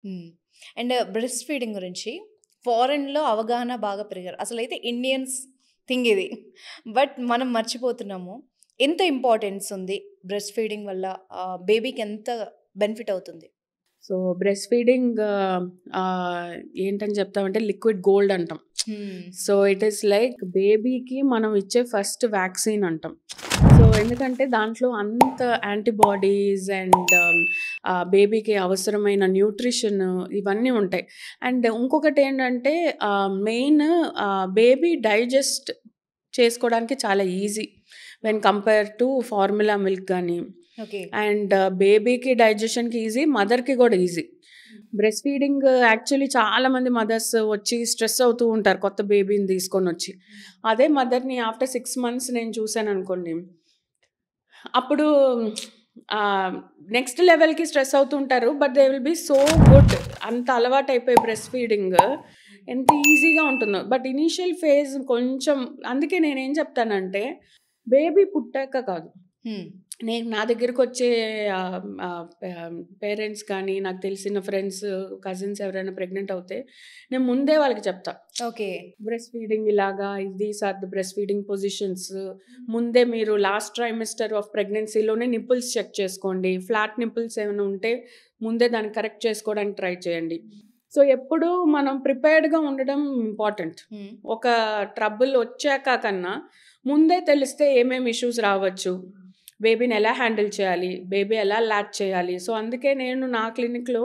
హ్మ్. And breast feeding గురించి ఫారెన్‌లో అవగాహన బాగా పెరిగారు. అసలైతే ఇండియన్స్ థింగ్ ఇది. బట్ మనం మర్చిపోతున్నాము. ఎంత ఇంపార్టెన్స్ ఉంది బ్రెస్ట్ ఫీడింగ్ వల్ల బేబీకి ఎంత బెనిఫిట్ అవుతుంది? సో, బ్రెస్ట్ ఫీడింగ్ ఏంటని చెప్తామంటే లిక్విడ్ గోల్డ్ అంటాం. హ్మ్. సో, ఇట్ ఈస్ లైక్ బేబీకి మనం ఇచ్చే ఫస్ట్ వ్యాక్సిన్ అంటాం. సో, ఎందుకంటే దాంట్లో అంత యాంటీబాడీస్ అండ్ బేబీకి అవసరమైన న్యూట్రిషన్ ఇవన్నీ ఉంటాయి. అండ్ ఇంకొకటేంటంటే మెయిన్ బేబీ డైజెస్ట్ చేసుకోవడానికి చాలా easy when compare to formula milk గానీ, ఓకే. అండ్ బేబీకి డైజెషన్‌కి ఈజీ, మదర్‌కి కూడా ఈజీ. బ్రెస్ట్ ఫీడింగ్ యాక్చువల్లీ చాలామంది మదర్స్ వచ్చి స్ట్రెస్ అవుతూ ఉంటారు కొత్త బేబీని తీసుకొనొచ్చి. అదే మదర్‌ని ఆఫ్టర్ 6 మంత్స్ నేను చూసాననుకోండి, అప్పుడు నెక్స్ట్ లెవెల్‌కి స్ట్రెస్ అవుతూ ఉంటారు. But they will be so good. అంత అలవాటయిపోయి బ్రెస్ట్ ఫీడింగ్ ఎంత ఈజీగా ఉంటుందో. బట్ ఇనీషియల్ ఫేజ్ కొంచెం, అందుకే నేనేం చెప్తానంటే బేబీ పుట్టాక కాదు, హ్మ్. నేను నా దగ్గరకొచ్చే పేరెంట్స్ కానీ, నాకు తెలిసిన ఫ్రెండ్స్, కజిన్స్ ఎవరైనా ప్రెగ్నెంట్ అవుతే నేను ముందే వాళ్ళకి చెప్తా. ఓకే. బ్రెస్ట్ ఫీడింగ్ ఇలాగా, these are the breast feeding positions. ముందే మీరు లాస్ట్ ట్రైమిస్టర్ ఆఫ్ ప్రెగ్నెన్సీలోనే నిప్పుల్స్ చెక్ చేసుకోండి. ఫ్లాట్ నిప్పుల్స్ ఏమైనా ఉంటే ముందే దాన్ని కరెక్ట్ చేసుకోవడానికి ట్రై చేయండి. సో, ఎప్పుడూ మనం ప్రిపేర్డ్‌గా ఉండడం ఇంపార్టెంట్. హ్మ్. ఒక ట్రబుల్ వచ్చాక కన్నా ముందే తెలిస్తే ఏమేమి ఇష్యూస్ రావచ్చు, బేబీని ఎలా హ్యాండిల్ చేయాలి, బేబీ ఎలా లాచ్ చేయాలి. సో, అందుకే నేను నా క్లినిక్‌లో